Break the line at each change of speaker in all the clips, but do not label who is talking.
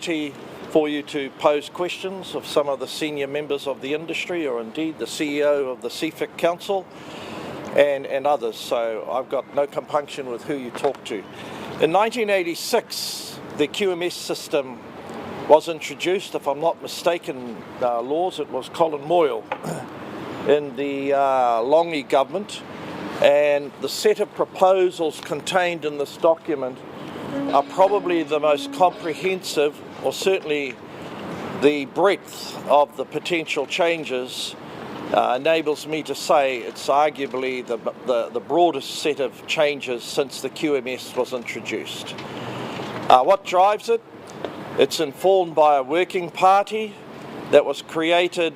For you to pose questions of some of the senior members of the industry, or indeed the CEO of the CFIC Council and others, so I've got no compunction with who you talk to. In 1986, the QMS system was introduced. If I'm not mistaken, Laws, it was Colin Moyle in the Longy government, and the set of proposals contained in this document are probably the most comprehensive, or certainly the breadth of the potential changes enables me to say it's arguably the broadest set of changes since the QMS was introduced. What drives it? It's informed by a working party that was created,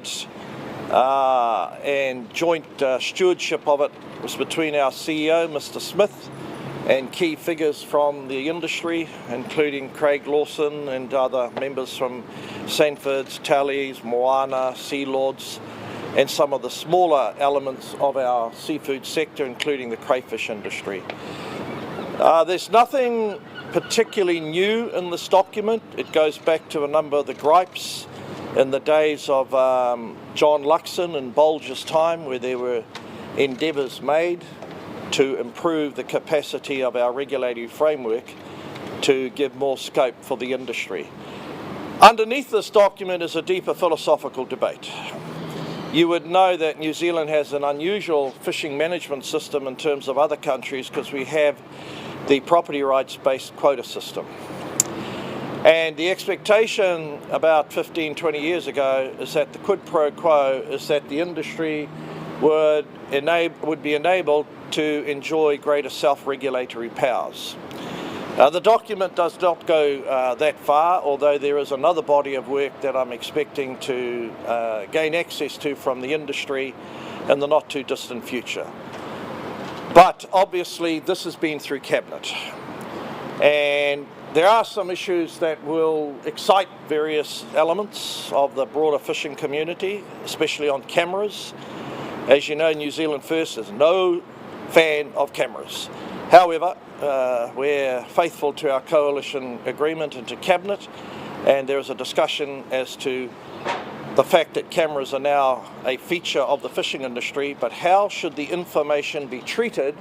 and joint stewardship of it was between our CEO, Mr. Smith, and key figures from the industry, including Craig Lawson and other members from Sanford's, Tallies, Moana, Sea Lords, and some of the smaller elements of our seafood sector, including the crayfish industry. There's nothing particularly new in this document. It goes back to a number of the gripes in the days of John Luxon and Bolger's time, where there were endeavours made to improve the capacity of our regulatory framework to give more scope for the industry. Underneath this document is a deeper philosophical debate. You would know that New Zealand has an unusual fishing management system in terms of other countries, because we have the property rights-based quota system. And the expectation about 15, 20 years ago is that the quid pro quo is that the industry would be enabled to enjoy greater self-regulatory powers. The document does not go that far, although there is another body of work that I'm expecting to gain access to from the industry in the not too distant future. But obviously this has been through Cabinet, and there are some issues that will excite various elements of the broader fishing community, especially on cameras. As you know, New Zealand First is no fan of cameras. However, we're faithful to our coalition agreement and to Cabinet, and there is a discussion as to the fact that cameras are now a feature of the fishing industry, but how should the information be treated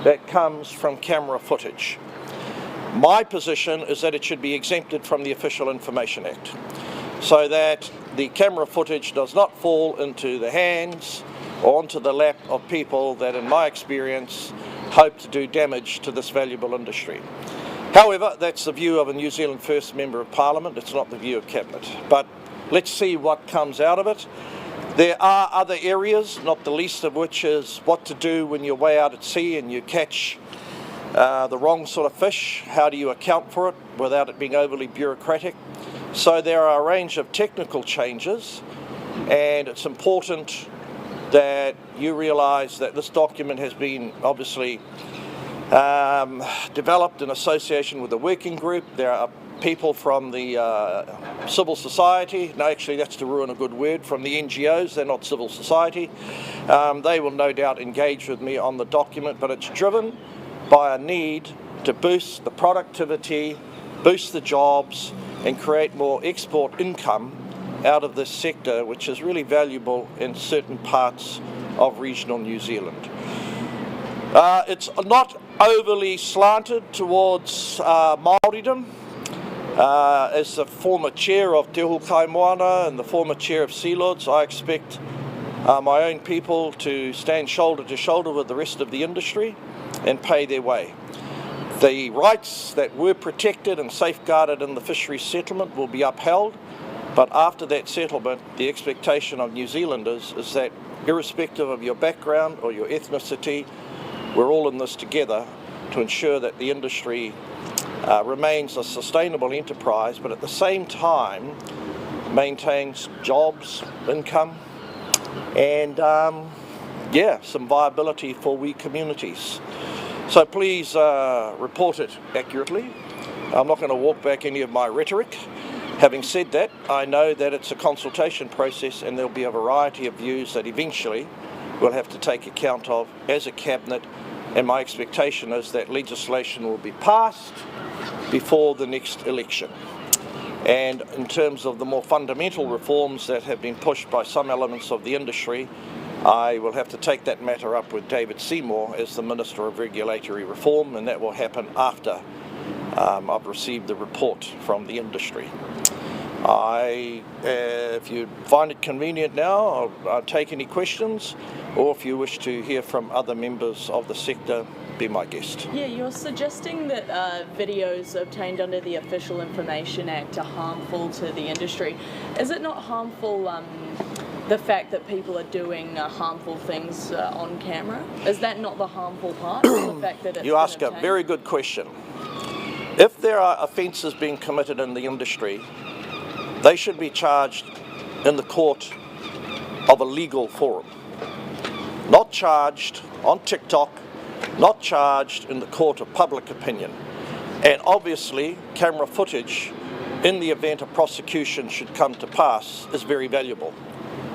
that comes from camera footage? My position is that it should be exempted from the Official Information Act, so that the camera footage does not fall into the hands or onto the lap of people that, in my experience, hope to do damage to this valuable industry. However, that's the view of a New Zealand First Member of Parliament. It's not the view of Cabinet. But let's see what comes out of it. There are other areas, not the least of which is what to do when you're way out at sea and you catch the wrong sort of fish. How do you account for it without it being overly bureaucratic? So there are a range of technical changes, and it's important that you realise that this document has been obviously developed in association with a working group. There are people from the civil society. No, actually that's to ruin a good word, from the NGOs. They're not civil society. They will no doubt engage with me on the document, but it's driven by a need to boost the productivity, boost the jobs, and create more export income out of this sector, which is really valuable in certain parts of regional New Zealand. It's not overly slanted towards Māoridom. As the former chair of Te Hukai Moana and the former chair of Sea Lords, I expect my own people to stand shoulder to shoulder with the rest of the industry and pay their way. The rights that were protected and safeguarded in the fisheries settlement will be upheld, but after that settlement, the expectation of New Zealanders is that, irrespective of your background or your ethnicity, we're all in this together to ensure that the industry remains a sustainable enterprise, but at the same time maintains jobs, income, and some viability for we communities. So please report it accurately. I'm not going to walk back any of my rhetoric. Having said that, I know that it's a consultation process, and there'll be a variety of views that eventually we'll have to take account of as a Cabinet, and my expectation is that legislation will be passed before the next election. And in terms of the more fundamental reforms that have been pushed by some elements of the industry, I will have to take that matter up with David Seymour as the Minister of Regulatory Reform, and that will happen after I've received the report from the industry. If you find it convenient now, I'll take any questions, or if you wish to hear from other members of the sector, be my guest.
Yeah, you're suggesting that videos obtained under the Official Information Act are harmful to the industry. Is it not harmful, the fact that people are doing harmful things on camera? Is that not the harmful part? The fact that it's
You ask a very good question. If there are offences being committed in the industry, they should be charged in the court of a legal forum. Not charged on TikTok, not charged in the court of public opinion. And obviously, camera footage, in the event a prosecution should come to pass, is very valuable.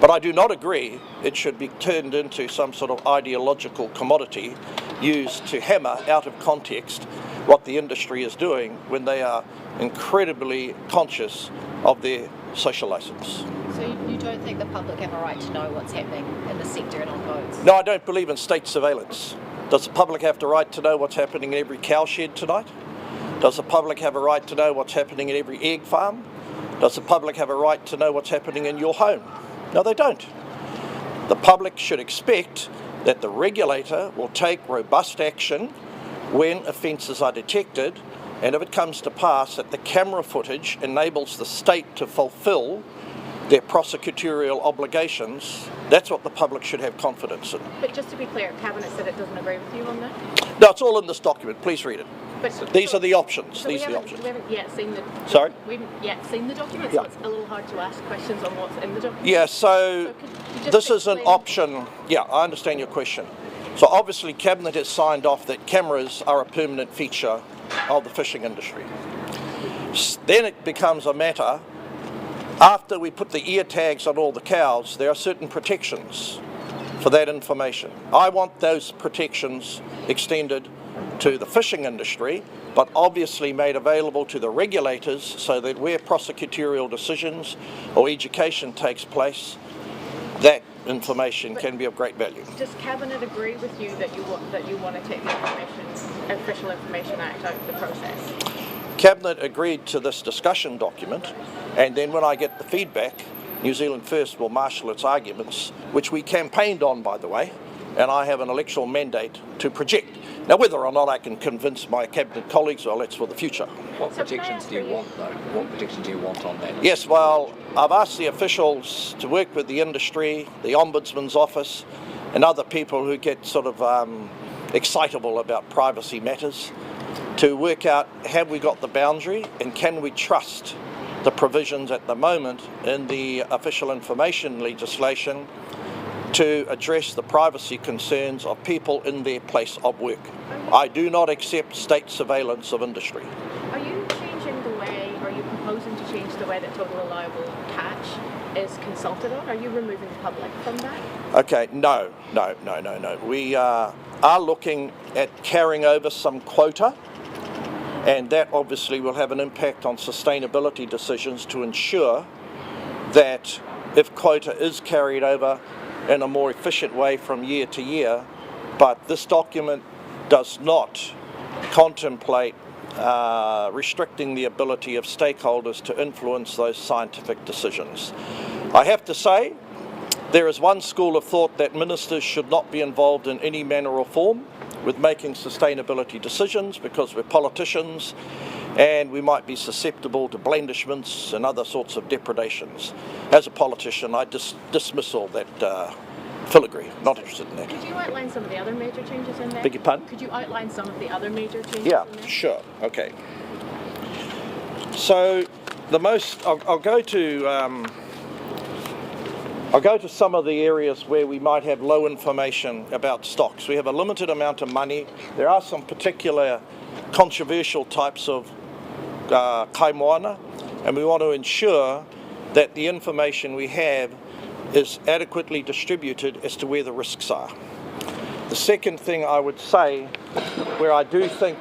But I do not agree it should be turned into some sort of ideological commodity used to hammer out of context what the industry is doing when they are incredibly conscious of their social licence.
So you don't think the public have a right to know what's happening in the sector and on boats?
No, I don't believe in state surveillance. Does the public have the right to know what's happening in every cow shed tonight? Does the public have a right to know what's happening in every egg farm? Does the public have a right to know what's happening in your home? No, they don't. The public should expect that the regulator will take robust action when offences are detected, and if it comes to pass that the camera footage enables the state to fulfil their prosecutorial obligations, that's what the public should have confidence in.
But just to be clear, Cabinet said it doesn't agree with you on that?
No, it's all in this document. Please read it.
But,
These are the options.
So
These are the
we
options.
haven't yet seen the.
Sorry?
We haven't yet seen the document,
Yeah.
so it's a little hard to ask questions on what's in the document.
Yeah, so
could you just
this is an
explain-
option. Yeah, I understand your question. So obviously Cabinet has signed off that cameras are a permanent feature of the fishing industry. Then it becomes a matter, after we put the ear tags on all the cows, there are certain protections for that information. I want those protections extended to the fishing industry, but obviously made available to the regulators so that where prosecutorial decisions or education takes place, that information can be of great value.
Does Cabinet agree with you that you want to take the Official Information Act out of the process?
Cabinet agreed to this discussion document, and then when I get the feedback, New Zealand First will marshal its arguments, which we campaigned on, by the way, and I have an electoral mandate to project. Now, whether or not I can convince my Cabinet colleagues, well, that's for the future.
What protections do you want, though? What protections do you want on that?
Yes, well, I've asked the officials to work with the industry, the Ombudsman's office, and other people who get sort of excitable about privacy matters, to work out, have we got the boundary and can we trust the provisions at the moment in the official information legislation to address the privacy concerns of people in their place of work. I do not accept state surveillance of industry.
Are you proposing to change the way that total allowable catch is consulted on? Are you removing the public from that?
Okay, no. We are looking at carrying over some quota, and that obviously will have an impact on sustainability decisions to ensure that if quota is carried over in a more efficient way from year to year, but this document does not contemplate restricting the ability of stakeholders to influence those scientific decisions. I have to say, there is one school of thought that ministers should not be involved in any manner or form with making sustainability decisions because we're politicians and we might be susceptible to blandishments and other sorts of depredations. As a politician, I dismiss all that filigree. Not interested in that.
Could you outline some of the other major changes in there?
Beg your pardon?
Could you outline some of the other major changes
Yeah,
in there?
sure. Okay. So I'll go to some of the areas where we might have low information about stocks. We have a limited amount of money. There are some particular controversial types of kaimoana, and we want to ensure that the information we have is adequately distributed as to where the risks are. The second thing I would say, where I do think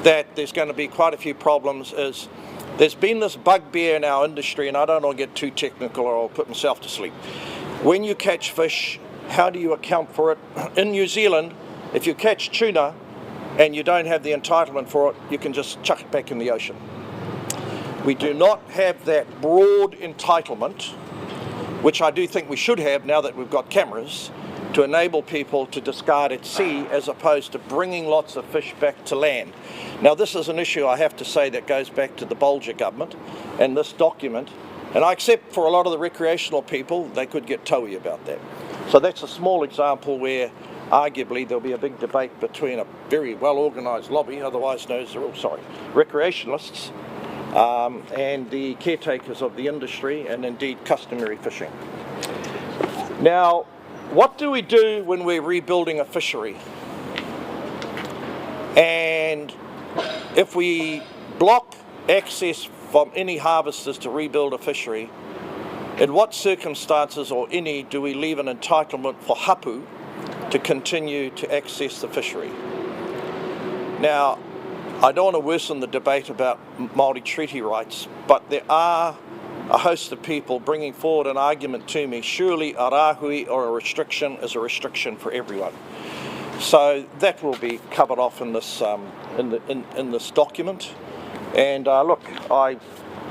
that there's going to be quite a few problems, is There's been this bugbear in our industry, and I don't want to get too technical or I'll put myself to sleep. When you catch fish, how do you account for it? In New Zealand, if you catch tuna and you don't have the entitlement for it, you can just chuck it back in the ocean. We do not have that broad entitlement, which I do think we should have now that we've got cameras, to enable people to discard at sea as opposed to bringing lots of fish back to land. Now this is an issue, I have to say, that goes back to the Bolger government and this document, and I accept for a lot of the recreational people they could get toey about that. So that's a small example where arguably there'll be a big debate between a very well organised lobby, otherwise known as recreationalists, and the caretakers of the industry and indeed customary fishing. Now, what do we do when we're rebuilding a fishery? And if we block access from any harvesters to rebuild a fishery, in what circumstances, or any, do we leave an entitlement for hapu to continue to access the fishery? Now, I don't want to worsen the debate about Maori treaty rights, but there are a host of people bringing forward an argument to me, surely a rahui or a restriction is a restriction for everyone. So that will be covered off in this in this document. And look, I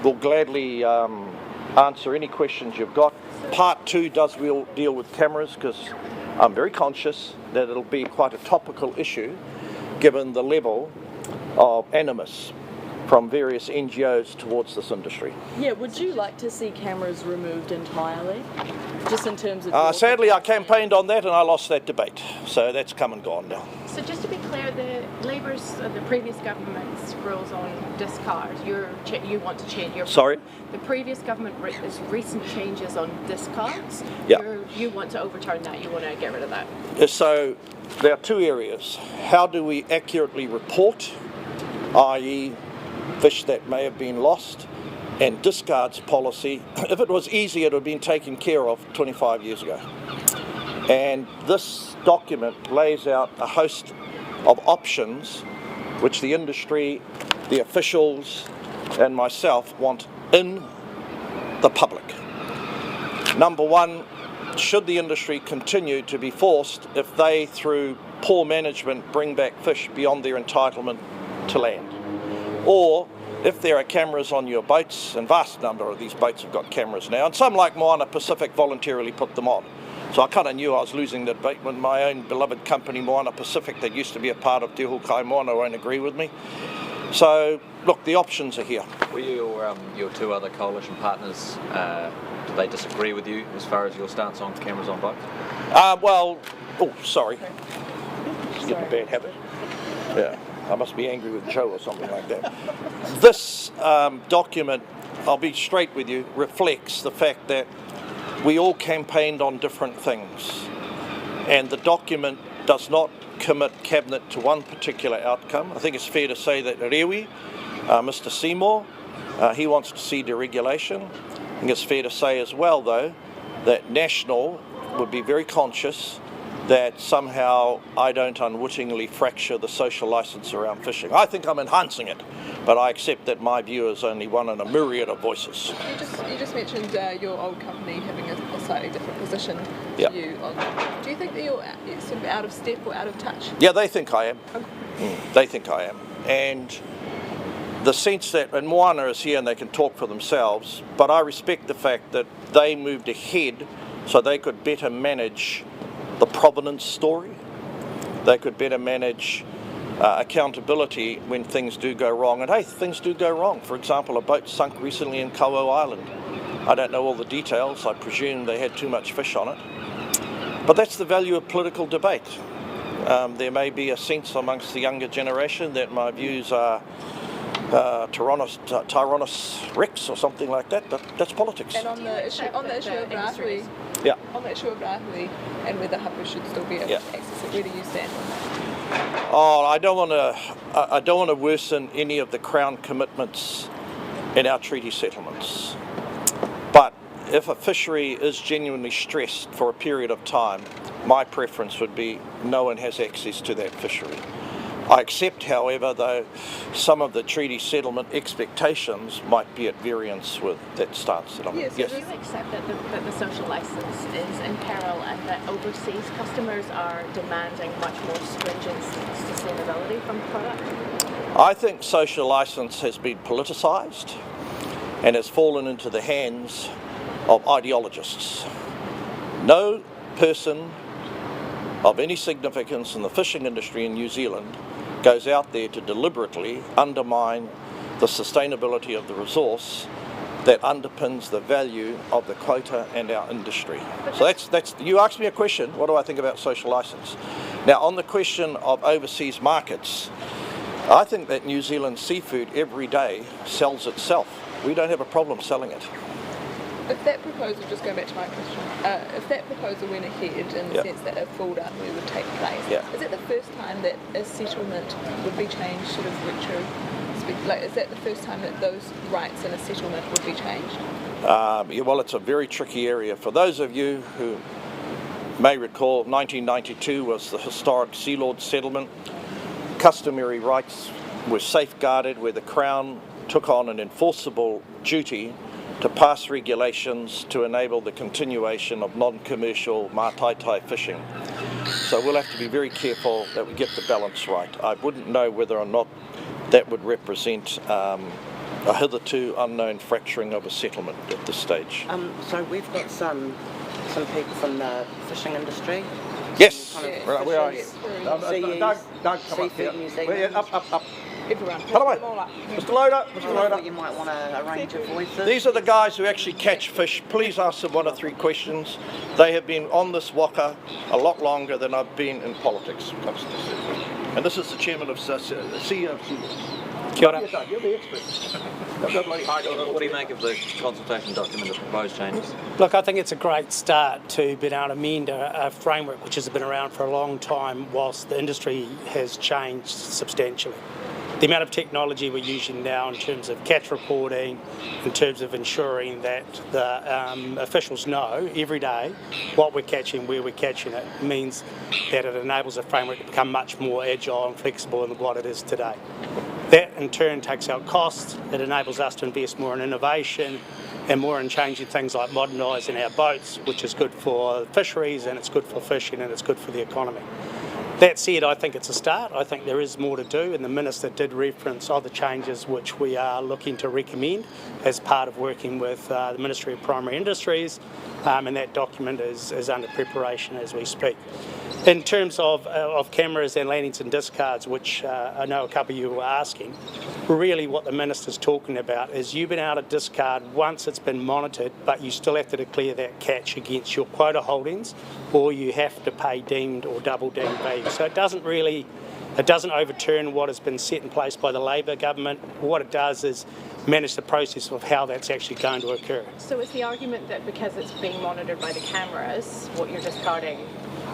will gladly answer any questions you've got. Part 2 does deal with cameras, because I'm very conscious that it'll be quite a topical issue given the level of animus from various NGOs towards this industry.
Yeah, would you like to see cameras removed entirely? Just in terms of...
Sadly, I campaigned on that and I lost that debate, so that's come and gone now.
So just to be clear, the Labour's, the previous government's rules on discard, you want to change your...
Sorry?
The previous government, recent changes on discards,
yeah.
You want to overturn that, you want to get rid of that?
So there are 2 areas. How do we accurately report, i.e. fish that may have been lost, and discards policy. If it was easy, it would have been taken care of 25 years ago. And this document lays out a host of options which the industry, the officials, and myself want in the public. Number 1, should the industry continue to be forced if they, through poor management, bring back fish beyond their entitlement to land? Or if there are cameras on your boats, and vast number of these boats have got cameras now, and some like Moana Pacific voluntarily put them on. So I kind of knew I was losing the debate when my own beloved company Moana Pacific, that used to be a part of Te Hukai Moana, won't agree with me. So look, the options are here.
Were your 2 other coalition partners, did they disagree with you as far as your stance on cameras on boats?
Sorry. It's getting a bad habit. Yeah. I must be angry with Joe or something like that. This document, I'll be straight with you, reflects the fact that we all campaigned on different things. And the document does not commit Cabinet to one particular outcome. I think it's fair to say that Rewi, Mr. Seymour, he wants to see deregulation. I think it's fair to say as well, though, that National would be very conscious that somehow I don't unwittingly fracture the social licence around fishing. I think I'm enhancing it, but I accept that my view is only one in a myriad of voices.
You just mentioned your old company having a slightly different position to you. Do you think that you're sort of out of step or out of touch?
Yeah, they think I am.
Okay.
They think I am. And the sense that, and Moana is here and they can talk for themselves, but I respect the fact that they moved ahead so they could better manage the provenance story. They could better manage accountability when things do go wrong. And hey, things do go wrong. For example, a boat sunk recently in Kauau Island. I don't know all the details. I presume they had too much fish on it. But that's the value of political debate. There may be a sense amongst the younger generation that my views are Tyrannus Rex or something like that, but that's politics.
And on the issue of rahui, on the issue of rahui and whether hapu should still be able to access it, where do you stand on that?
Oh, I don't want to worsen any of the Crown commitments in our treaty settlements. But if a fishery is genuinely stressed for a period of time, my preference would be no one has access to that fishery. I accept, however, though, some of the treaty settlement expectations might be at variance with that stance that I'm in.
Yes,
Do you accept that the social licence is in peril and that overseas customers are demanding much more stringent sustainability from the product?
I think social licence has been politicised and has fallen into the hands of ideologists. No person of any significance in the fishing industry in New Zealand goes out there to deliberately undermine the sustainability of the resource that underpins the value of the quota and our industry. So that's you asked me a question, what do I think about social licence? Now, on the question of overseas markets, I think that New Zealand seafood every day sells itself. We don't have a problem selling it.
If that proposal, just going back to my question, if that proposal went ahead in the sense that a full dartware would take place, is it the first time that a settlement would be changed sort of is that the first time that those rights in a settlement would be changed?
Well, it's a very tricky area. For those of you who may recall, 1992 was the historic Sea Lord settlement. Customary rights were safeguarded where the Crown took on an enforceable duty to pass regulations to enable the continuation of non-commercial mataitae fishing. So we'll have to be very careful that we get the balance right. I wouldn't know whether or not that would represent a hitherto unknown fracturing of a settlement at this stage.
So we've got some people from the fishing industry.
Yes,
Kind of
where are you? Doug, come up here.
New Zealand.
Up.
Everyone.
Hello, Mr. Loader.
You might want to arrange your voices.
These are the guys who actually catch fish. Please ask them 1 or 3 questions. They have been on this waka a lot longer than I've been in politics. And this is the chairman of CEO of Sea Lord.
Kia ora.
You're the expert.
What do you make of the consultation document, the proposed changes?
Look, I think it's a great start to being able to amend a framework which has been around for a long time whilst the industry has changed substantially. The amount of technology we're using now in terms of catch reporting, in terms of ensuring that the officials know every day what we're catching, where we're catching it, means that it enables a framework to become much more agile and flexible than what it is today. That in turn takes out costs, it enables us to invest more in innovation and more in changing things like modernising our boats, which is good for fisheries and it's good for fishing and it's good for the economy. That said, I think it's a start. I think there is more to do, and the Minister did reference other changes which we are looking to recommend as part of working with the Ministry of Primary Industries, and that document is under preparation as we speak. In terms of cameras and landings and discards, which I know a couple of you were asking, really what the Minister's talking about is you've been able to discard once it's been monitored, but you still have to declare that catch against your quota holdings, or you have to pay deemed or double deemed value. So it doesn't overturn what has been set in place by the Labor government. What it does is manage the process of how that's actually going to occur.
So is the argument that because it's being monitored by the cameras, what you're discarding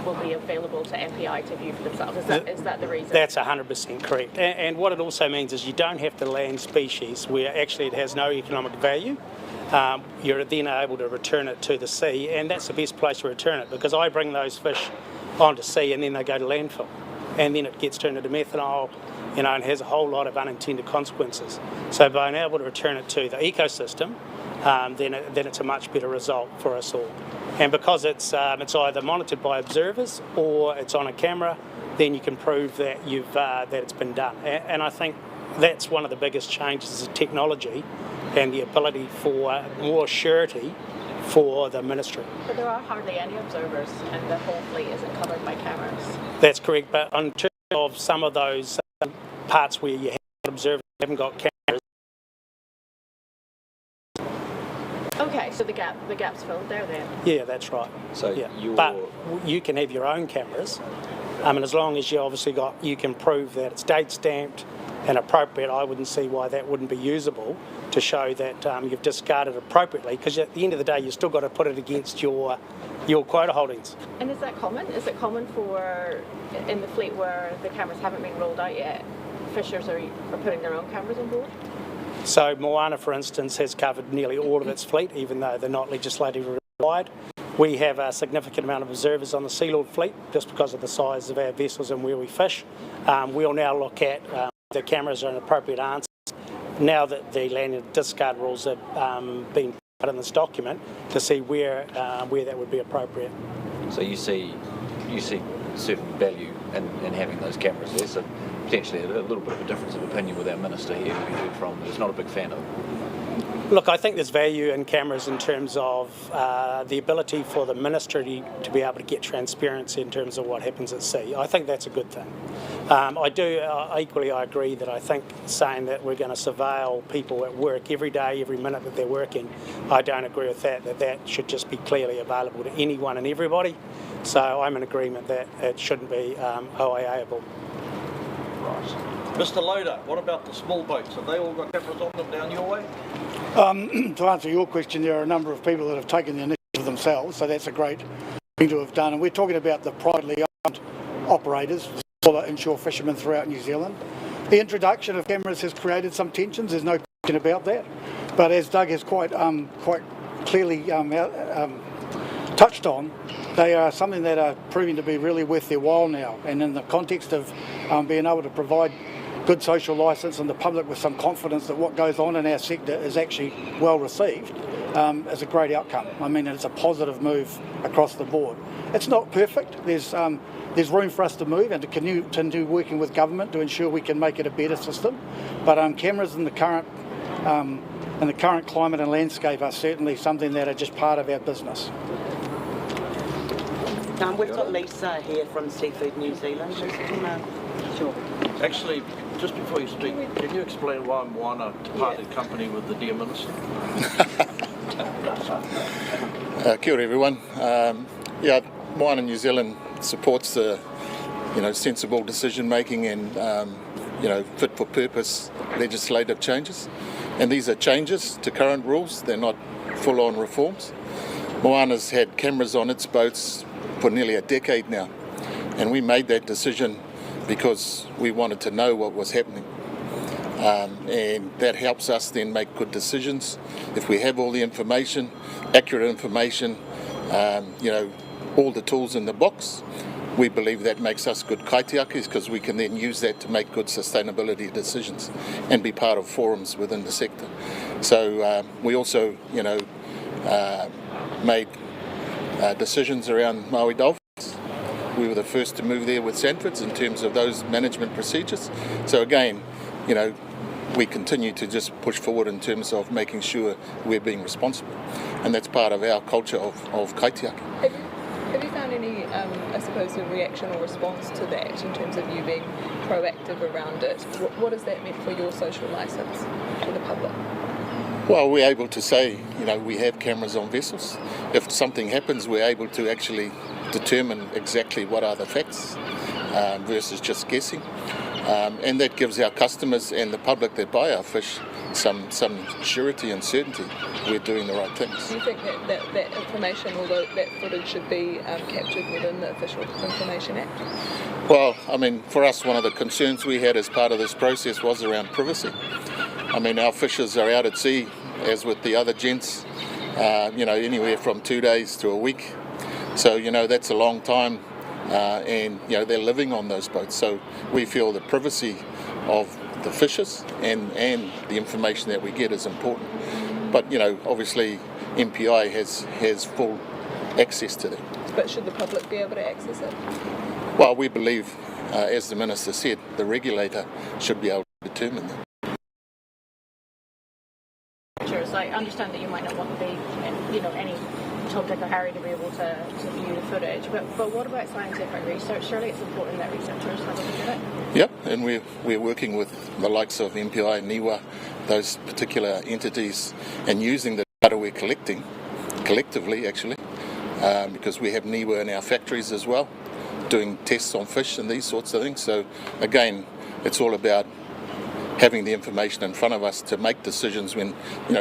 will be available to MPI to view for themselves? Is that the reason?
That's 100% correct. And what it also means is you don't have to land species where actually it has no economic value. You're then able to return it to the sea, and that's the best place to return it, because I bring those fish onto sea and then they go to landfill, and then it gets turned into methanol, and has a whole lot of unintended consequences. So by being able to return it to the ecosystem, then it's a much better result for us all. And because it's either monitored by observers or it's on a camera, then you can prove that that it's been done. And I think that's one of the biggest changes is technology and the ability for more surety for the ministry.
But there are hardly any observers, and the whole fleet isn't covered by cameras.
That's correct, but in terms of some of those parts where you have observers, haven't got cameras.
Okay, so the gap's filled there then.
Yeah, that's right.
So
yeah. But you can have your own cameras, and as long as you can prove that it's date stamped and appropriate, I wouldn't see why that wouldn't be usable to show that you've discarded appropriately, because at the end of the day you've still got to put it against your quota holdings.
And is that common? Is it common for, in the fleet where the cameras haven't been rolled out yet, fishers are putting their own cameras on board?
So Moana, for instance, has covered nearly all of its fleet, even though they're not legislatively required. We have a significant amount of observers on the Sealord fleet just because of the size of our vessels and where we fish. We'll now look at the cameras are an appropriate answer. Now that the land and discard rules have been put in this document, to see where that would be appropriate.
So you see certain value in having those cameras there, so potentially a little bit of a difference of opinion with our minister here who we heard from, who's not a big fan of them.
Look, I think there's value in cameras in terms of the ability for the ministry to be able to get transparency in terms of what happens at sea. I think that's a good thing. Equally I agree that I think saying that we're going to surveil people at work every day, every minute that they're working, I don't agree with that should just be clearly available to anyone and everybody. So I'm in agreement that it shouldn't be OIA-able.
Right. Mr. Loader, what about the small boats? Have they all got cameras on them down your way?
To answer your question, there are a number of people that have taken the initiative themselves, so that's a great thing to have done. And we're talking about the privately owned operators, the smaller inshore fishermen throughout New Zealand. The introduction of cameras has created some tensions, there's no question about that. But as Doug has quite clearly touched on, they are something that are proving to be really worth their while now. And in the context of being able to provide good social licence and the public with some confidence that what goes on in our sector is actually well received, is a great outcome. I mean, it's a positive move across the board. It's not perfect. There's room for us to move and to continue working with government to ensure we can make it a better system. But cameras in the current climate and landscape are certainly something that are just part of our business.
We've got Lisa here from Seafood New Zealand. Sure.
Actually, just before you speak, can you explain why Moana parted company with the dear minister?
Kia ora everyone. Moana New Zealand supports the sensible decision making and fit for purpose legislative changes. And these are changes to current rules, they're not full on reforms. Moana's had cameras on its boats for nearly a decade now, and we made that decision because we wanted to know what was happening, and that helps us then make good decisions. If we have all the information, accurate information, all the tools in the box, we believe that makes us good kaitiakis because we can then use that to make good sustainability decisions and be part of forums within the sector. So we also made decisions around Maui dolphins. We were the first to move there with Sanfords in terms of those management procedures. So again, we continue to just push forward in terms of making sure we're being responsible. And that's part of our culture of kaitiaki.
Have you found any, I suppose, a reaction or response to that in terms of you being proactive around it? What has that meant for your social licence to the public?
Well, we're able to say, we have cameras on vessels. If something happens, we're able to actually determine exactly what are the facts versus just guessing. And that gives our customers and the public that buy our fish some surety and certainty we're doing the right things.
Do you think that information, although that footage should be captured within the Official Information Act?
Well, for us, one of the concerns we had as part of this process was around privacy. Our fishers are out at sea, as with the other gents, anywhere from 2 days to a week. So, that's a long time, and, they're living on those boats. So we feel the privacy of the fishers and the information that we get is important. But, obviously MPI has full access to that.
But should the public be able to access it?
Well, we believe, as the Minister said, the regulator should be able to determine that.
I understand that you might not want any Tom, Dick or Harry to be able to view the footage, but what about scientific research? Surely it's important that researchers have a look at it.
Yep, and we're working with the likes of MPI, NIWA, those particular entities, and using the data we're collecting, collectively actually, because we have NIWA in our factories as well, doing tests on fish and these sorts of things. So again, it's all about having the information in front of us to make decisions when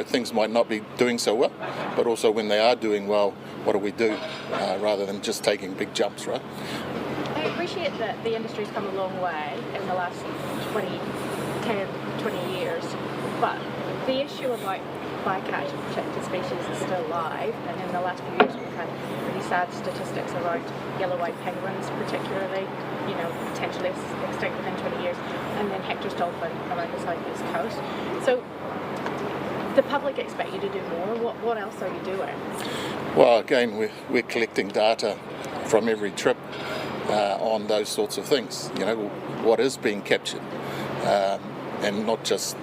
things might not be doing so well, but also when they are doing well, what do we do, rather than just taking big jumps, right?
I appreciate that the industry's come a long way in the last 10, 20 years, but the issue about bycatch of protected species is still alive, and in the last few years we've had pretty sad statistics around yellow-eyed penguins particularly, potentially extinct within 20 years, and then Hector's dolphin around the southeast coast. So the public expect you to do more. What else are you doing?
Well, again, we're collecting data from every trip on those sorts of things. What is being captured, and not just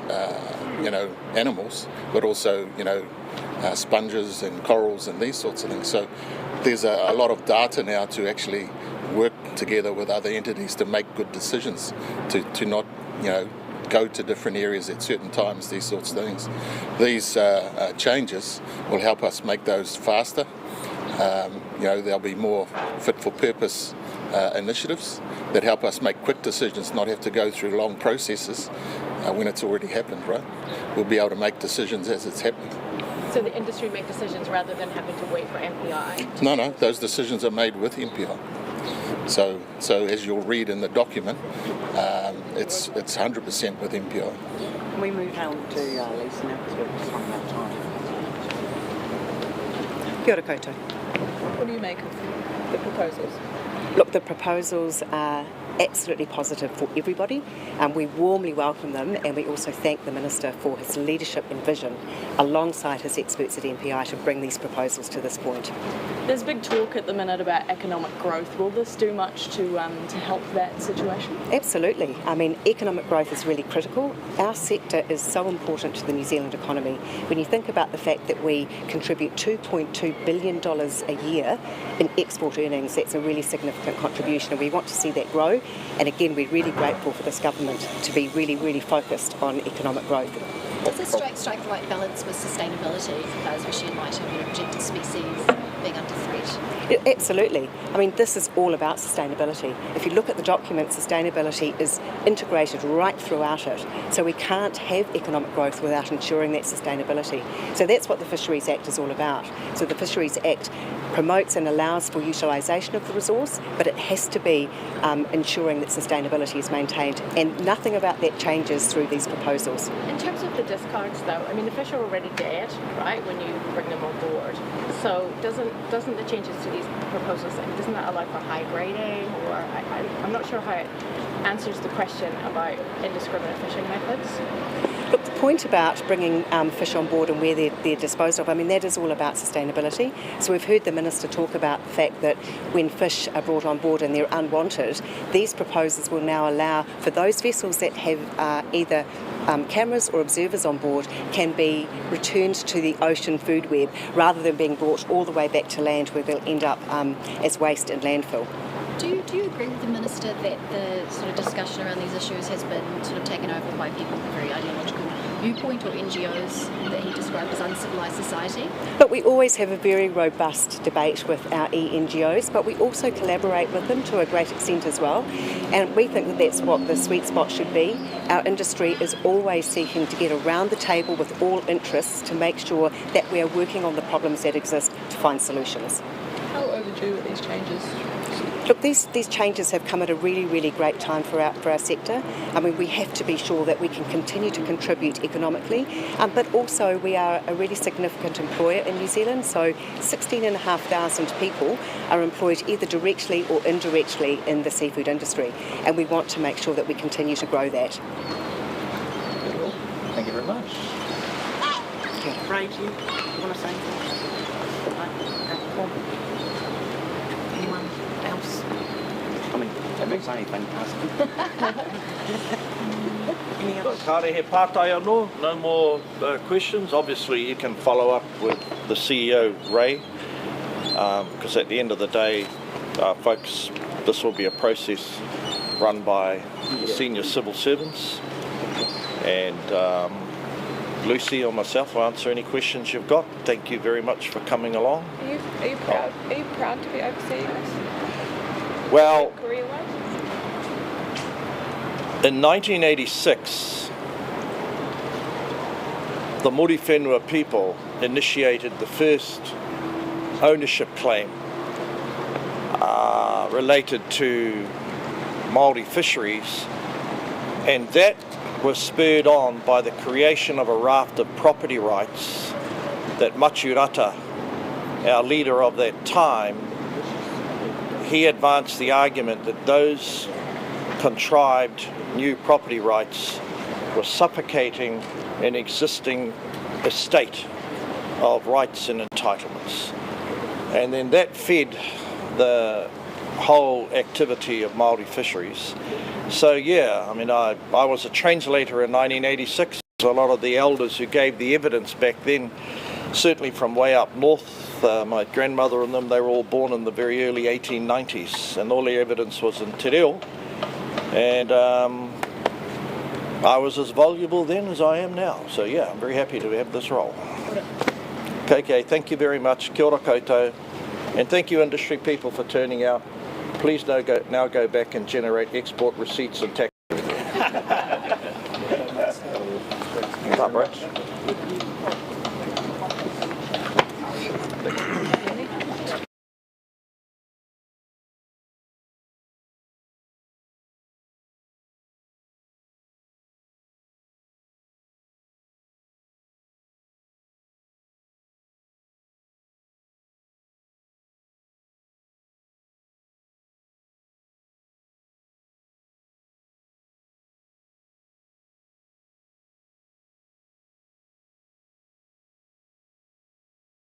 animals, but also sponges and corals and these sorts of things. So there's a lot of data now to actually work together with other entities to make good decisions, to not go to different areas at certain times, these sorts of things. These changes will help us make those faster. There'll be more fit for purpose initiatives that help us make quick decisions, not have to go through long processes when it's already happened, right? We'll be able to make decisions as it's happening.
So the industry make decisions rather than having to wait for MPI?
No, those decisions are made with MPI. So as you'll read in the document, it's 100% with MPI.
Can we move on to Lisa now because we're just running out of time? Kia ora koutou.
What do you make of the proposals?
Look, the proposals are absolutely positive for everybody, and we warmly welcome them, and we also thank the Minister for his leadership and vision alongside his experts at MPI to bring these proposals to this point.
There's big talk at the minute about economic growth. Will this do much to help that situation?
Absolutely. I mean, economic growth is really critical. Our sector is so important to the New Zealand economy. When you think about the fact that we contribute $2.2 billion a year in export earnings, that's a really significant contribution, and we want to see that grow. And again, we're really grateful for this government to be really, really focused on economic growth.
Does this strike the right balance with sustainability, especially in light of protected species being under threat?
Absolutely. I mean, this is all about sustainability. If you look at the document, sustainability is integrated right throughout it. So we can't have economic growth without ensuring that sustainability. So that's what the Fisheries Act is all about. So the Fisheries Act promotes and allows for utilisation of the resource, but it has to be ensuring that sustainability is maintained, and nothing about that changes through these proposals.
In terms of the discards, though, I mean, the fish are already dead, right, when you bring them on board. So doesn't the changes to these proposals, doesn't that allow for high grading? Or I'm not sure how it answers the question about indiscriminate fishing methods.
Look, the point about bringing fish on board and where they're disposed of, I mean, that is all about sustainability. So we've heard the Minister talk about the fact that when fish are brought on board and they're unwanted, these proposals will now allow for those vessels that have either cameras or observers on board can be returned to the ocean food web rather than being brought all the way back to land where they'll end up as waste in landfill.
Do you agree with the Minister that the sort of discussion around these issues has been sort of taken over by people with a very ideological viewpoint, or NGOs that he described as uncivilised society?
But we always have a very robust debate with our NGOs, but we also collaborate with them to a great extent as well. And we think that that's what the sweet spot should be. Our industry is always seeking to get around the table with all interests to make sure that we are working on the problems that exist to find solutions.
How overdue are these changes?
Look, these changes have come at a really, really great time for our sector. I mean, we have to be sure that we can continue to contribute economically, but also we are a really significant employer in New Zealand, so 16,500 people are employed either directly or indirectly in the seafood industry, and we want to make sure that we continue to grow that.
Thank you very much.
Ray, do you want to say anything? Anyone else?
I mean, that makes anything
Any others?
Kāre he pātai anō, no more questions. Obviously you can follow up with the CEO, Ray, because at the end of the day, folks, this will be a process run by the senior civil servants, and Lucy or myself will answer any questions you've got. Thank you very much for coming along.
Are you proud? Are you proud to be overseeing this?
Well,
Career-wise?
in 1986, the Māori whenua people initiated the first ownership claim related to Maori fisheries, and that was spurred on by the creation of a raft of property rights that Maturata our leader of that time, he advanced the argument that those contrived new property rights were suffocating an existing estate of rights and entitlements. And then that fed the whole activity of Maori fisheries. So yeah, I mean, I was a translator in 1986. A lot of the elders who gave the evidence back then, certainly from way up north, my grandmother and them, they were all born in the very early 1890s, and all the evidence was in te reo. And I was as voluble then as I am now. So yeah, I'm very happy to have this role. Okay, thank you very much. Kia ora koutou. And thank you industry people for turning out. Please now go back and generate export receipts and tax. What's up, Rich?